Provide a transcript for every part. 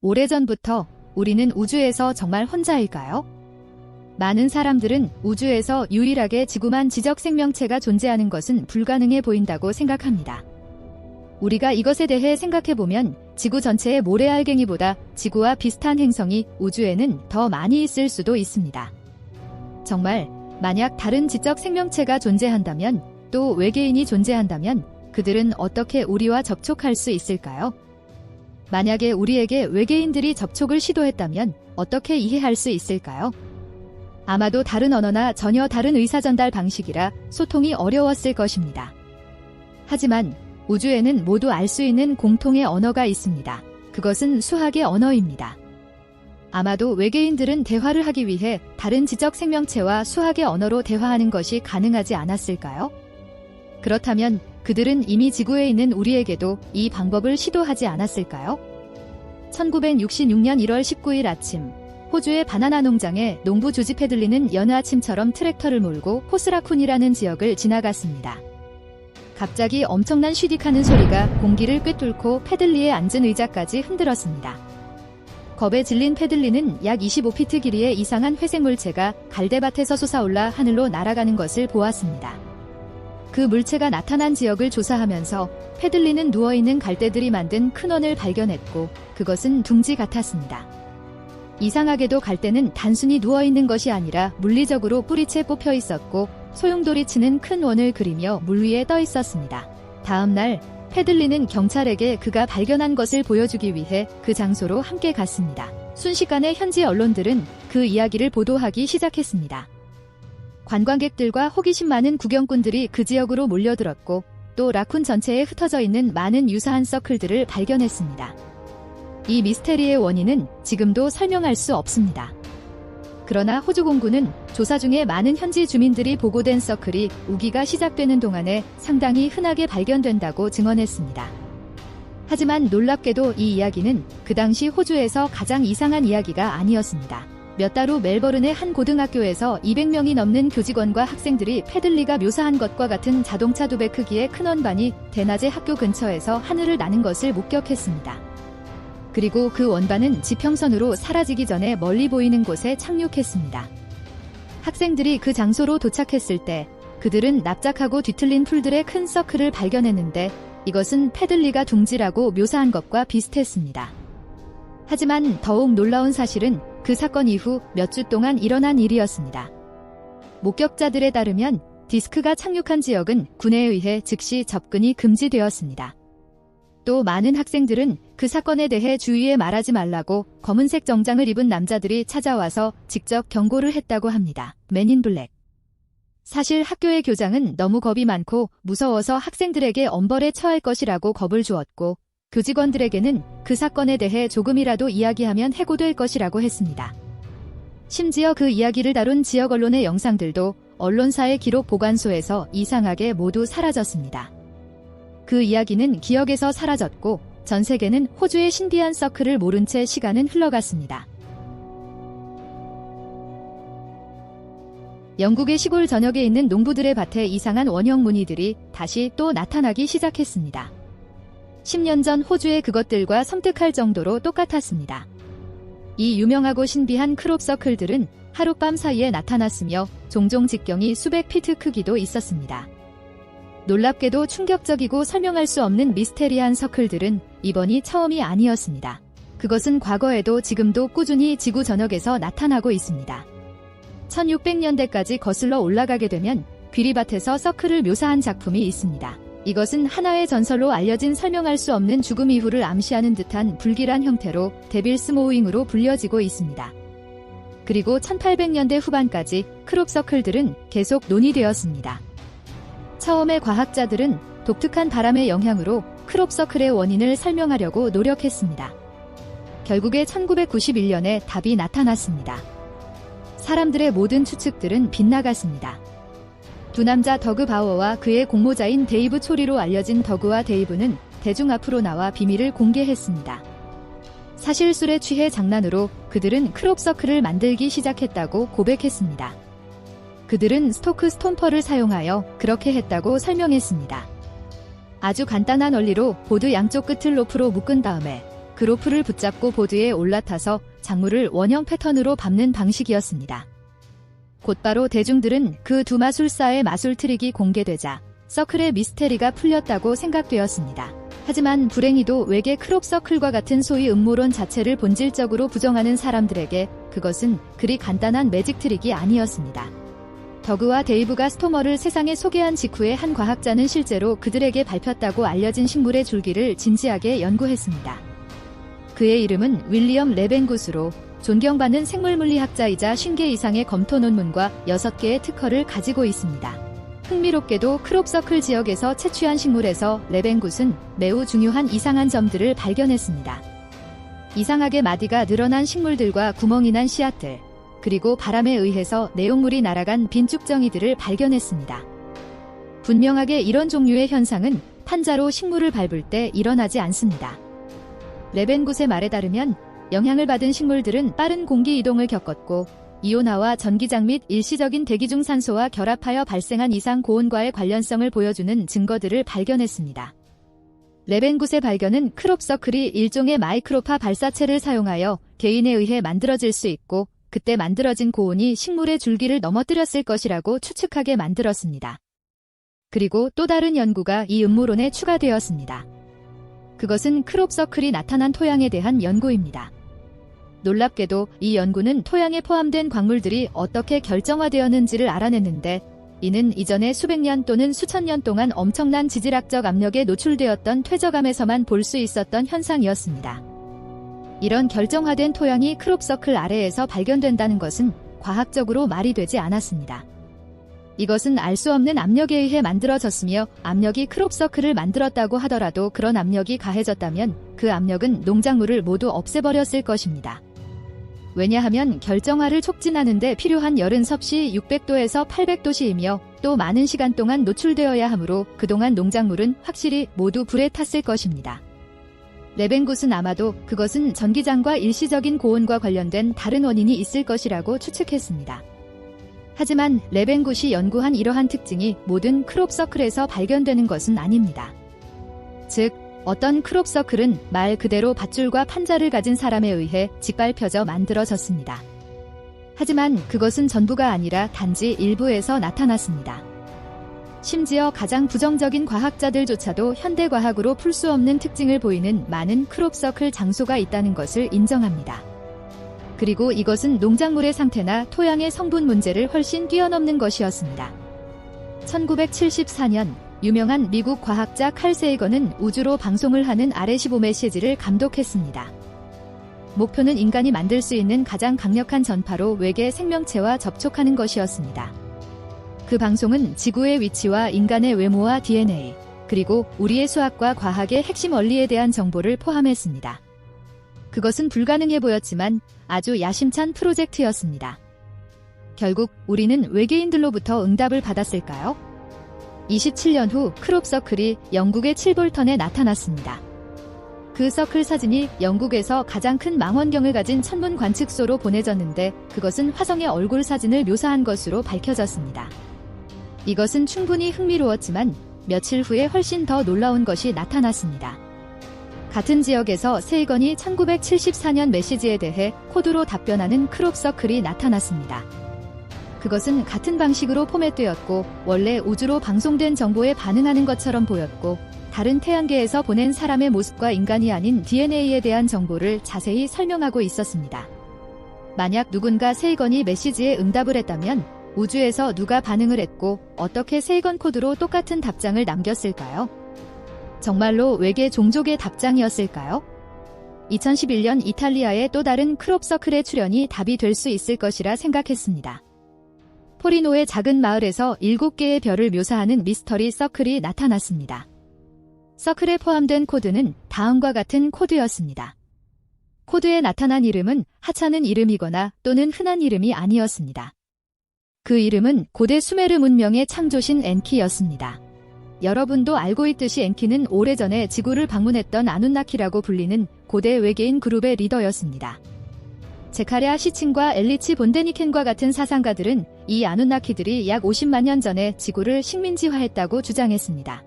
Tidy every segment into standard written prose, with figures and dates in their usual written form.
오래전부터 우리는 우주에서 정말 혼자일까요? 많은 사람들은 우주에서 유일하게 지구만 지적 생명체가 존재하는 것은 불가능해 보인다고 생각합니다. 우리가 이것에 대해 생각해보면 지구 전체의 모래알갱이보다 지구와 비슷한 행성이 우주에는 더 많이 있을 수도 있습니다. 정말 만약 다른 지적 생명체가 존재한다면, 또 외계인이 존재한다면 그들은 어떻게 우리와 접촉할 수 있을까요? 만약에 우리에게 외계인들이 접촉을 시도했다면 어떻게 이해할 수 있을까요? 아마도 다른 언어나 전혀 다른 의사전달 방식이라 소통이 어려웠을 것입니다. 하지만 우주에는 모두 알 수 있는 공통의 언어가 있습니다. 그것은 수학의 언어입니다. 아마도 외계인들은 대화를 하기 위해 다른 지적 생명체와 수학의 언어로 대화하는 것이 가능하지 않았을까요? 그렇다면 그들은 이미 지구에 있는 우리에게도 이 방법을 시도하지 않았을까요? 1966년 1월 19일 아침, 호주의 바나나 농장에 농부 조지 패들리는 여느 아침처럼 트랙터를 몰고 호스라쿤이라는 지역을 지나갔습니다. 갑자기 엄청난 쉬딕하는 소리가 공기를 꿰뚫고 패들리에 앉은 의자까지 흔들었습니다. 겁에 질린 패들리는 약 25피트 길이의 이상한 회색 물체가 갈대밭에서 솟아올라 하늘로 날아가는 것을 보았습니다. 그 물체가 나타난 지역을 조사하면서 패들리는 누워있는 갈대들이 만든 큰 원을 발견했고, 그것은 둥지 같았습니다. 이상하게도 갈대는 단순히 누워있는 것이 아니라 물리적으로 뿌리채 뽑혀 있었고, 소용돌이 치는 큰 원을 그리며 물 위에 떠 있었습니다. 다음 날 패들리는 경찰에게 그가 발견한 것을 보여주기 위해 그 장소로 함께 갔습니다. 순식간에 현지 언론들은 그 이야기를 보도하기 시작했습니다. 관광객들과 호기심 많은 구경꾼들이 그 지역으로 몰려들었고, 또 라쿤 전체에 흩어져 있는 많은 유사한 서클들을 발견했습니다. 이 미스테리의 원인은 지금도 설명할 수 없습니다. 그러나 호주 공군은 조사 중에 많은 현지 주민들이 보고된 서클이 우기가 시작되는 동안에 상당히 흔하게 발견된다고 증언했습니다. 하지만 놀랍게도 이 이야기는 그 당시 호주에서 가장 이상한 이야기가 아니었습니다. 몇 달 후 멜버른의 한 고등학교에서 200명이 넘는 교직원과 학생들이 패들리가 묘사한 것과 같은 자동차 2배 크기의 큰 원반이 대낮에 학교 근처에서 하늘을 나는 것을 목격했습니다. 그리고 그 원반은 지평선으로 사라지기 전에 멀리 보이는 곳에 착륙했습니다. 학생들이 그 장소로 도착했을 때 그들은 납작하고 뒤틀린 풀들의 큰 서클을 발견했는데, 이것은 패들리가 둥지라고 묘사한 것과 비슷했습니다. 하지만 더욱 놀라운 사실은 그 사건 이후 몇 주 동안 일어난 일이었습니다. 목격자들에 따르면 디스크가 착륙한 지역은 군에 의해 즉시 접근이 금지되었습니다. 또 많은 학생들은 그 사건에 대해 주위에 말하지 말라고 검은색 정장을 입은 남자들이 찾아와서 직접 경고를 했다고 합니다. 맨 인 블랙. 사실 학교의 교장은 너무 겁이 많고 무서워서 학생들에게 엄벌에 처할 것이라고 겁을 주었고, 교직원들에게는 그 사건에 대해 조금이라도 이야기하면 해고될 것이라고 했습니다. 심지어 그 이야기를 다룬 지역 언론의 영상들도 언론사의 기록 보관소에서 이상하게 모두 사라졌습니다. 그 이야기는 기억에서 사라졌고, 전 세계는 호주의 신비한 서클을 모른 채 시간은 흘러갔습니다. 영국의 시골 전역에 있는 농부들의 밭에 이상한 원형 무늬들이 다시 또 나타나기 시작했습니다. 10년 전 호주의 그것들과 섬뜩할 정도로 똑같았습니다. 이 유명하고 신비한 크롭 서클들은 하룻밤 사이에 나타났으며 종종 직경이 수백 피트 크기도 있었습니다. 놀랍게도 충격적이고 설명할 수 없는 미스테리한 서클들은 이번이 처음이 아니었습니다. 그것은 과거에도 지금도 꾸준히 지구 전역에서 나타나고 있습니다. 1600년대까지 거슬러 올라가게 되면 귀리밭에서 서클을 묘사한 작품이 있습니다. 이것은 하나의 전설로 알려진 설명할 수 없는 죽음 이후를 암시하는 듯한 불길한 형태로 데빌스 모우잉으로 불려지고 있습니다. 그리고 1800년대 후반까지 크롭 서클들은 계속 논의되었습니다. 처음에 과학자들은 독특한 바람의 영향으로 크롭 서클의 원인을 설명하려고 노력했습니다. 결국에 1991년에 답이 나타났습니다. 사람들의 모든 추측들은 빗나갔습니다. 두 남자 더그 바워와 그의 공모자인 데이브 초리로 알려진 더그와 데이브는 대중 앞으로 나와 비밀을 공개했습니다. 사실 술에 취해 장난으로 그들은 크롭 서클을 만들기 시작했다고 고백했습니다. 그들은 스토크 스톰퍼를 사용하여 그렇게 했다고 설명했습니다. 아주 간단한 원리로 보드 양쪽 끝을 로프로 묶은 다음에 그 로프를 붙잡고 보드에 올라타서 작물을 원형 패턴으로 밟는 방식이었습니다. 곧바로 대중들은 그 두 마술사의 마술 트릭이 공개되자 서클의 미스테리가 풀렸다고 생각되었습니다. 하지만 불행히도 외계 크롭 서클과 같은 소위 음모론 자체를 본질적으로 부정하는 사람들에게 그것은 그리 간단한 매직 트릭이 아니었습니다. 더그와 데이브가 스토머를 세상에 소개한 직후에 한 과학자는 실제로 그들에게 밟혔다고 알려진 식물의 줄기를 진지하게 연구했습니다. 그의 이름은 윌리엄 레벤굿으로 존경받는 생물물리학자이자 50개 이상의 검토 논문과 6개의 특허를 가지고 있습니다. 흥미롭게도 크롭서클 지역에서 채취한 식물에서 레벤굿은 매우 중요한 이상한 점들을 발견했습니다. 이상하게 마디가 늘어난 식물들과 구멍이 난 씨앗들, 그리고 바람에 의해서 내용물이 날아간 빈 쭉정이들을 발견했습니다. 분명하게 이런 종류의 현상은 판자로 식물을 밟을 때 일어나지 않습니다. 레벤굿의 말에 따르면 영향을 받은 식물들은 빠른 공기 이동을 겪었고 이온화와 전기장 및 일시적인 대기 중 산소와 결합하여 발생한 이상 고온과의 관련성을 보여주는 증거들을 발견했습니다. 레벤굿의 발견은 크롭서클이 일종의 마이크로파 발사체를 사용하여 개인에 의해 만들어질 수 있고 그때 만들어진 고온이 식물의 줄기를 넘어뜨렸을 것이라고 추측하게 만들었습니다. 그리고 또 다른 연구가 이 음모론에 추가되었습니다. 그것은 크롭서클이 나타난 토양에 대한 연구입니다. 놀랍게도 이 연구는 토양에 포함된 광물들이 어떻게 결정화되었는지를 알아냈는데 이는 이전에 수백 년 또는 수천 년 동안 엄청난 지질학적 압력에 노출되었던 퇴적암에서만 볼 수 있었던 현상이었습니다. 이런 결정화된 토양이 크롭서클 아래에서 발견된다는 것은 과학적으로 말이 되지 않았습니다. 이것은 알 수 없는 압력에 의해 만들어졌으며 압력이 크롭서클을 만들었다고 하더라도 그런 압력이 가해졌다면 그 압력은 농작물을 모두 없애버렸을 것입니다. 왜냐하면 결정화를 촉진하는 데 필요한 열은 섭씨 600도에서 800도씨이며 또 많은 시간 동안 노출되어야 하므로 그동안 농작물은 확실히 모두 불에 탔을 것입니다. 레벤굿은 아마도 그것은 전기장과 일시적인 고온과 관련된 다른 원인이 있을 것이라고 추측했습니다. 하지만 레벤굿이 연구한 이러한 특징이 모든 크롭서클에서 발견되는 것은 아닙니다. 즉, 어떤 크롭서클은 말 그대로 밧줄과 판자를 가진 사람에 의해 짓밟혀져 만들어졌습니다. 하지만 그것은 전부가 아니라 단지 일부에서 나타났습니다. 심지어 가장 부정적인 과학자들조차도 현대과학으로 풀 수 없는 특징을 보이는 많은 크롭서클 장소가 있다는 것을 인정합니다. 그리고 이것은 농작물의 상태나 토양의 성분 문제를 훨씬 뛰어넘는 것이었습니다. 1974년 유명한 미국 과학자 칼 세이건은 우주로 방송을 하는 R-15 메시지를 감독했습니다. 목표는 인간이 만들 수 있는 가장 강력한 전파로 외계 생명체와 접촉하는 것이었습니다. 그 방송은 지구의 위치와 인간의 외모와 DNA, 그리고 우리의 수학과 과학의 핵심 원리에 대한 정보를 포함했습니다. 그것은 불가능해 보였지만 아주 야심찬 프로젝트였습니다. 결국 우리는 외계인들로부터 응답을 받았을까요? 27년 후 크롭서클이 영국의 칠볼턴에 나타났습니다. 그 서클 사진이 영국에서 가장 큰 망원경을 가진 천문 관측소로 보내졌는데 그것은 화성의 얼굴 사진을 묘사한 것으로 밝혀졌습니다. 이것은 충분히 흥미로웠지만 며칠 후에 훨씬 더 놀라운 것이 나타났습니다. 같은 지역에서 세이건이 1974년 메시지에 대해 코드로 답변하는 크롭서클이 나타났습니다. 그것은 같은 방식으로 포맷되었고 원래 우주로 방송된 정보에 반응하는 것처럼 보였고 다른 태양계에서 보낸 사람의 모습과 인간이 아닌 DNA에 대한 정보를 자세히 설명하고 있었습니다. 만약 누군가 세이건이 메시지에 응답을 했다면 우주에서 누가 반응을 했고 어떻게 세이건 코드로 똑같은 답장을 남겼을까요? 정말로 외계 종족의 답장이었을까요? 2011년 이탈리아의 또 다른 크롭서클의 출현이 답이 될 수 있을 것이라 생각했습니다. 포리노의 작은 마을에서 7개의 별을 묘사하는 미스터리 서클이 나타났습니다. 서클에 포함된 코드는 다음과 같은 코드였습니다. 코드에 나타난 이름은 하찮은 이름이거나 또는 흔한 이름이 아니었습니다. 그 이름은 고대 수메르 문명의 창조신 엔키였습니다. 여러분도 알고 있듯이 엔키는 오래전에 지구를 방문했던 아눈나키라고 불리는 고대 외계인 그룹의 리더였습니다. 제카랴 시친과 엘리치 본데니켄과 같은 사상가들은 이 아눈나키들이 약 50만 년 전에 지구를 식민지화했다고 주장했습니다.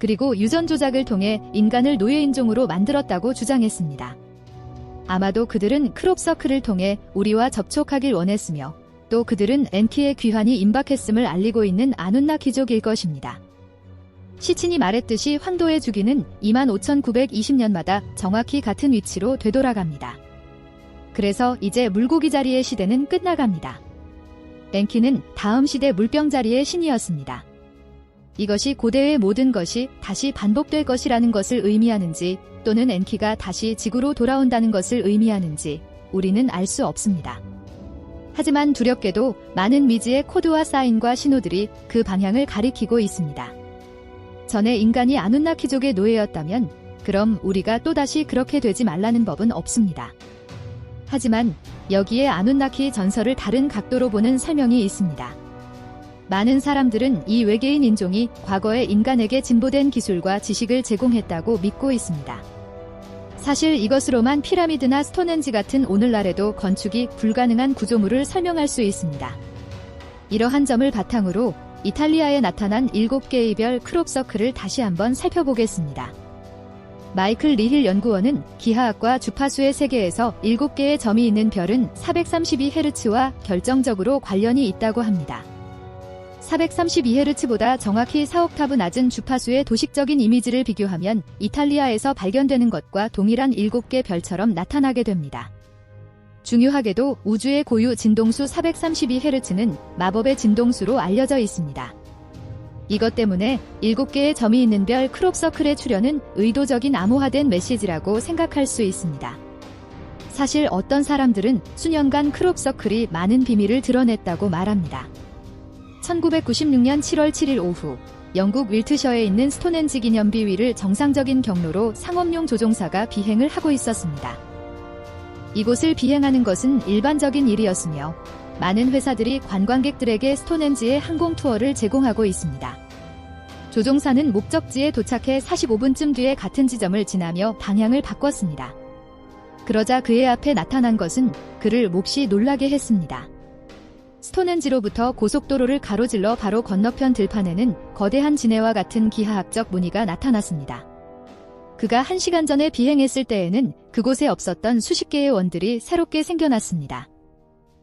그리고 유전 조작을 통해 인간을 노예인종으로 만들었다고 주장했습니다. 아마도 그들은 크롭서클을 통해 우리와 접촉하길 원했으며 또 그들은 엔키의 귀환이 임박했음을 알리고 있는 아눈나키족일 것입니다. 시친이 말했듯이 황도의 주기는 25,920년마다 정확히 같은 위치로 되돌아갑니다. 그래서 이제 물고기 자리의 시대는 끝나갑니다. 엔키는 다음 시대 물병 자리의 신이었습니다. 이것이 고대의 모든 것이 다시 반복될 것이라는 것을 의미하는지 또는 엔키가 다시 지구로 돌아온다는 것을 의미하는지 우리는 알 수 없습니다. 하지만 두렵게도 많은 미지의 코드와 사인과 신호들이 그 방향을 가리키고 있습니다. 전에 인간이 아눈나키족의 노예였다면 그럼 우리가 또다시 그렇게 되지 말라는 법은 없습니다. 하지만 여기에 아눈나키 전설을 다른 각도로 보는 설명이 있습니다. 많은 사람들은 이 외계인 인종이 과거에 인간에게 진보된 기술과 지식을 제공했다고 믿고 있습니다. 사실 이것으로만 피라미드나 스톤헨지 같은 오늘날에도 건축이 불가능한 구조물을 설명할 수 있습니다. 이러한 점을 바탕으로 이탈리아에 나타난 7개의 별 크롭서클을 다시 한번 살펴보겠습니다. 마이클 리힐 연구원은 기하학과 주파수의 세계에서 7개의 점이 있는 별은 432Hz와 결정적으로 관련이 있다고 합니다. 432Hz보다 정확히 4옥타브 낮은 주파수의 도식적인 이미지를 비교하면 이탈리아에서 발견되는 것과 동일한 7개 별처럼 나타나게 됩니다. 중요하게도 우주의 고유 진동수 432Hz는 마법의 진동수로 알려져 있습니다. 이것 때문에 7개의 점이 있는 별 크롭서클의 출현은 의도적인 암호화된 메시지라고 생각할 수 있습니다. 사실 어떤 사람들은 수년간 크롭서클이 많은 비밀을 드러냈다고 말합니다. 1996년 7월 7일 오후 영국 윌트셔에 있는 스톤헨지 기념비 위를 정상적인 경로로 상업용 조종사가 비행을 하고 있었습니다. 이곳을 비행하는 것은 일반적인 일이었으며 많은 회사들이 관광객들에게 스톤헨지의 항공 투어를 제공하고 있습니다. 조종사는 목적지에 도착해 45분쯤 뒤에 같은 지점을 지나며 방향을 바꿨습니다. 그러자 그의 앞에 나타난 것은 그를 몹시 놀라게 했습니다. 스톤헨지로부터 고속도로를 가로질러 바로 건너편 들판에는 거대한 지네와 같은 기하학적 무늬가 나타났습니다. 그가 1시간 전에 비행했을 때에는 그곳에 없었던 수십 개의 원들이 새롭게 생겨났습니다.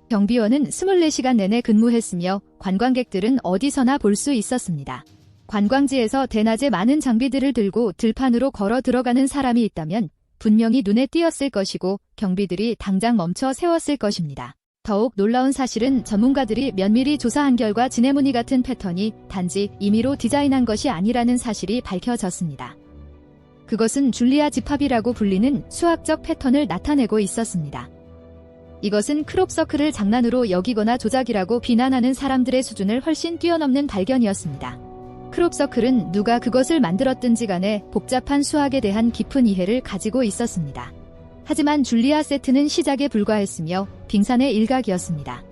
경비원은 24시간 내내 근무했으며 관광객들은 어디서나 볼 수 있었습니다. 관광지에서 대낮에 많은 장비들을 들고 들판으로 걸어 들어가는 사람이 있다면 분명히 눈에 띄었을 것이고 경비들이 당장 멈춰 세웠을 것입니다. 더욱 놀라운 사실은 전문가들이 면밀히 조사한 결과 지네무늬 같은 패턴이 단지 임의로 디자인한 것이 아니라는 사실이 밝혀졌습니다. 그것은 줄리아 집합이라고 불리는 수학적 패턴을 나타내고 있었습니다. 이것은 크롭서클을 장난으로 여기거나 조작이라고 비난하는 사람들의 수준을 훨씬 뛰어넘는 발견이었습니다. 크롭서클은 누가 그것을 만들었든지 간에 복잡한 수학에 대한 깊은 이해를 가지고 있었습니다. 하지만 줄리아 세트는 시작에 불과했으며 빙산의 일각이었습니다.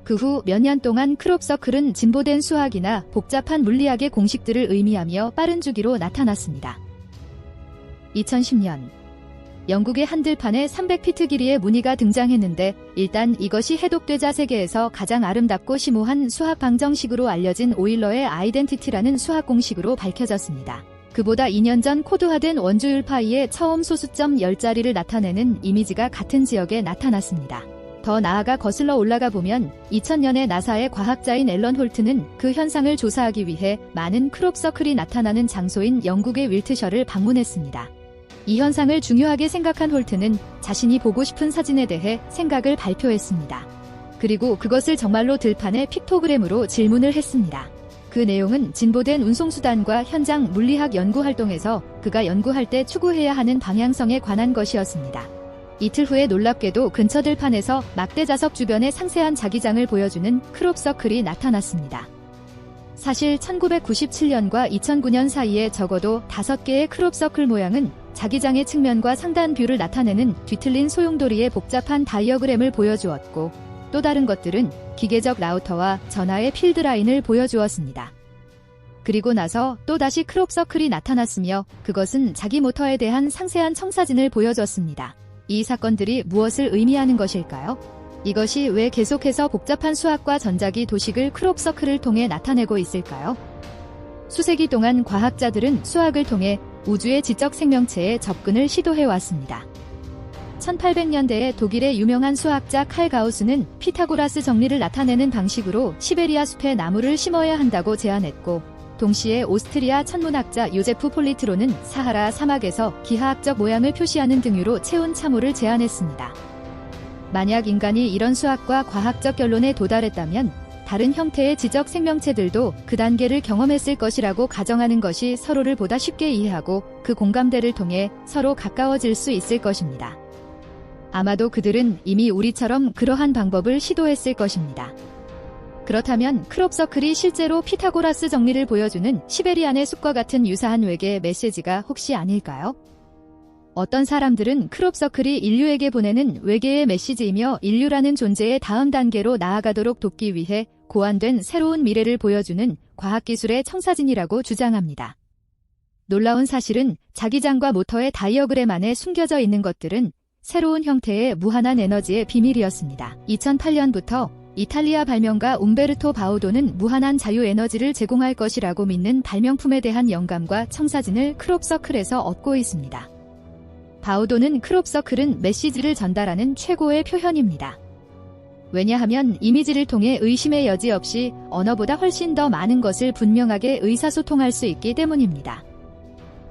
그 후 몇 년 동안 크롭서클은 진보된 수학이나 복잡한 물리학의 공식들을 의미하며 빠른 주기로 나타났습니다. 2010년 영국의 한들판에 300피트 길이의 무늬가 등장했는데 일단 이것이 해독되자 세계에서 가장 아름답고 심오한 수학 방정식으로 알려진 오일러의 아이덴티티라는 수학 공식으로 밝혀졌습니다. 그보다 2년 전 코드화된 원주율 파이의 처음 소수점 10자리를 나타내는 이미지가 같은 지역에 나타났습니다. 더 나아가 거슬러 올라가 보면 2000년에 나사의 과학자인 앨런 홀트는 그 현상을 조사하기 위해 많은 크롭서클이 나타나는 장소인 영국의 윌트셔를 방문했습니다. 이 현상을 중요하게 생각한 홀트는 자신이 보고 싶은 사진에 대해 생각을 발표했습니다. 그리고 그것을 정말로 들판의 픽토그램으로 질문을 했습니다. 그 내용은 진보된 운송수단과 현장 물리학 연구 활동에서 그가 연구할 때 추구해야 하는 방향성에 관한 것이었습니다. 이틀 후에 놀랍게도 근처 들판에서 막대 자석 주변의 상세한 자기장을 보여주는 크롭서클이 나타났습니다. 사실 1997년과 2009년 사이에 적어도 5개의 크롭서클 모양은 자기장의 측면과 상단 뷰를 나타내는 뒤틀린 소용돌이의 복잡한 다이어그램을 보여주었고 또 다른 것들은 기계적 라우터와 전하의 필드라인을 보여주었습니다. 그리고 나서 또다시 크롭서클이 나타났으며 그것은 자기 모터에 대한 상세한 청사진을 보여줬습니다. 이 사건들이 무엇을 의미하는 것일까요? 이것이 왜 계속해서 복잡한 수학과 전자기 도식을 크롭서클을 통해 나타내고 있을까요? 수세기 동안 과학자들은 수학을 통해 우주의 지적 생명체에 접근을 시도해왔습니다. 1800년대에 독일의 유명한 수학자 칼 가우스는 피타고라스 정리를 나타내는 방식으로 시베리아 숲에 나무를 심어야 한다고 제안했고, 동시에 오스트리아 천문학자 요제프 폴리트로는 사하라 사막에서 기하학적 모양을 표시하는 등유로 채운 참호를 제안했습니다. 만약 인간이 이런 수학과 과학적 결론에 도달했다면 다른 형태의 지적 생명체들도 그 단계를 경험했을 것이라고 가정하는 것이 서로를 보다 쉽게 이해하고 그 공감대를 통해 서로 가까워질 수 있을 것입니다. 아마도 그들은 이미 우리처럼 그러한 방법을 시도했을 것입니다. 그렇다면 크롭서클이 실제로 피타고라스 정리를 보여주는 시베리안의 숲과 같은 유사한 외계 메시지가 혹시 아닐까요? 어떤 사람들은 크롭서클이 인류에게 보내는 외계의 메시지이며 인류라는 존재의 다음 단계로 나아가도록 돕기 위해 고안된 새로운 미래를 보여주는 과학기술의 청사진이라고 주장합니다. 놀라운 사실은 자기장과 모터의 다이어그램 안에 숨겨져 있는 것들은 새로운 형태의 무한한 에너지의 비밀이었습니다. 2008년부터 이탈리아 발명가 움베르토 바우도는 무한한 자유에너지를 제공할 것이라고 믿는 발명품에 대한 영감과 청사진을 크롭서클에서 얻고 있습니다. 바우도는 크롭서클은 메시지를 전달하는 최고의 표현입니다. 왜냐하면 이미지를 통해 의심의 여지 없이 언어보다 훨씬 더 많은 것을 분명하게 의사소통할 수 있기 때문입니다.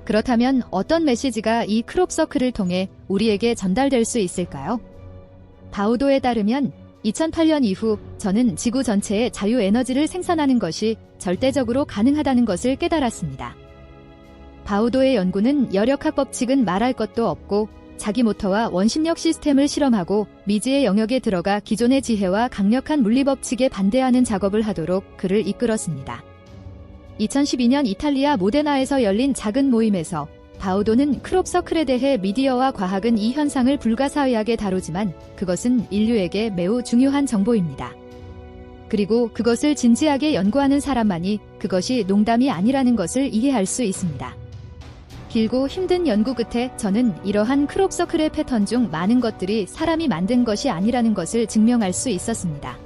그렇다면 어떤 메시지가 이 크롭서클을 통해 우리에게 전달될 수 있을까요? 바우도에 따르면 2008년 이후 저는 지구 전체에 자유에너지를 생산하는 것이 절대적으로 가능하다는 것을 깨달았습니다. 바우도의 연구는 열역학 법칙은 말할 것도 없고 자기 모터와 원심력 시스템을 실험하고 미지의 영역에 들어가 기존의 지혜와 강력한 물리법칙에 반대하는 작업을 하도록 그를 이끌었습니다. 2012년 이탈리아 모데나에서 열린 작은 모임에서 바우도는 크롭서클에 대해 미디어와 과학은 이 현상을 불가사의하게 다루지만 그것은 인류에게 매우 중요한 정보입니다. 그리고 그것을 진지하게 연구하는 사람만이 그것이 농담이 아니라는 것을 이해할 수 있습니다. 길고 힘든 연구 끝에 저는 이러한 크롭서클의 패턴 중 많은 것들이 사람이 만든 것이 아니라는 것을 증명할 수 있었습니다.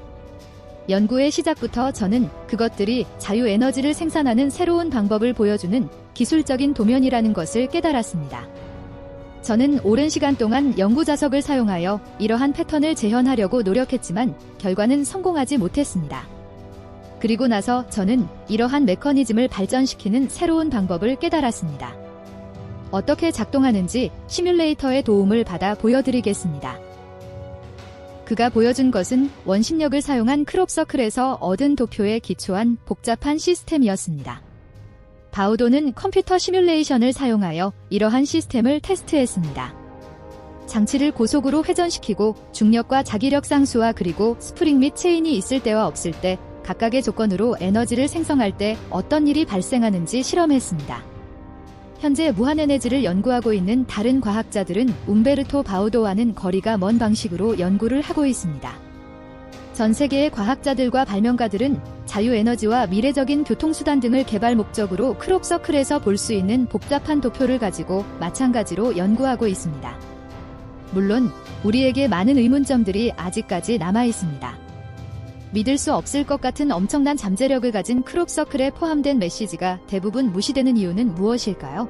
연구의 시작부터 저는 그것들이 자유에너지를 생산하는 새로운 방법을 보여주는 기술적인 도면이라는 것을 깨달았습니다. 저는 오랜 시간 동안 연구 자석을 사용하여 이러한 패턴을 재현하려고 노력했지만 결과는 성공하지 못했습니다. 그리고 나서 저는 이러한 메커니즘을 발전시키는 새로운 방법을 깨달았습니다. 어떻게 작동하는지 시뮬레이터의 도움을 받아 보여드리겠습니다. 그가 보여준 것은 원심력을 사용한 크롭서클에서 얻은 도표에 기초한 복잡한 시스템이었습니다. 바우도는 컴퓨터 시뮬레이션을 사용하여 이러한 시스템을 테스트했습니다. 장치를 고속으로 회전시키고 중력과 자기력 상수와 그리고 스프링 및 체인이 있을 때와 없을 때 각각의 조건으로 에너지를 생성할 때 어떤 일이 발생하는지 실험했습니다. 현재 무한에너지를 연구하고 있는 다른 과학자들은 움베르토 바우도와는 거리가 먼 방식으로 연구를 하고 있습니다. 전 세계의 과학자들과 발명가들은 자유에너지와 미래적인 교통수단 등을 개발 목적으로 크롭서클에서 볼 수 있는 복잡한 도표를 가지고 마찬가지로 연구하고 있습니다. 물론 우리에게 많은 의문점들이 아직까지 남아 있습니다. 믿을 수 없을 것 같은 엄청난 잠재력을 가진 크롭서클에 포함된 메시지가 대부분 무시되는 이유는 무엇일까요?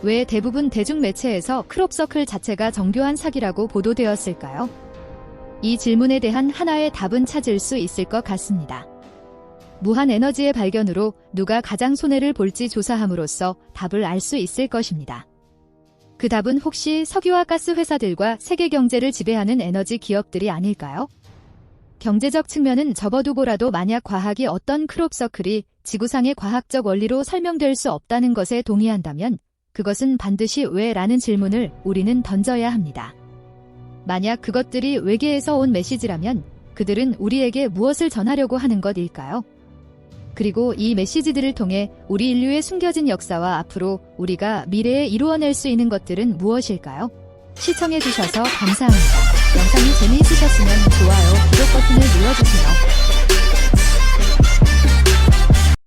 왜 대부분 대중매체에서 크롭서클 자체가 정교한 사기라고 보도되었을까요? 이 질문에 대한 하나의 답은 찾을 수 있을 것 같습니다. 무한 에너지의 발견으로 누가 가장 손해를 볼지 조사함으로써 답을 알 수 있을 것입니다. 그 답은 혹시 석유와 가스 회사들과 세계 경제를 지배하는 에너지 기업들이 아닐까요? 경제적 측면은 접어두고라도 만약 과학이 어떤 크롭서클이 지구상의 과학적 원리로 설명될 수 없다는 것에 동의한다면 그것은 반드시 왜? 라는 질문을 우리는 던져야 합니다. 만약 그것들이 외계에서 온 메시지라면 그들은 우리에게 무엇을 전하려고 하는 것일까요? 그리고 이 메시지들을 통해 우리 인류의 숨겨진 역사와 앞으로 우리가 미래에 이루어낼 수 있는 것들은 무엇일까요? 시청해주셔서 감사합니다. 영상이 재미있으셨으면 좋아요, 구독 버튼을 눌러주세요.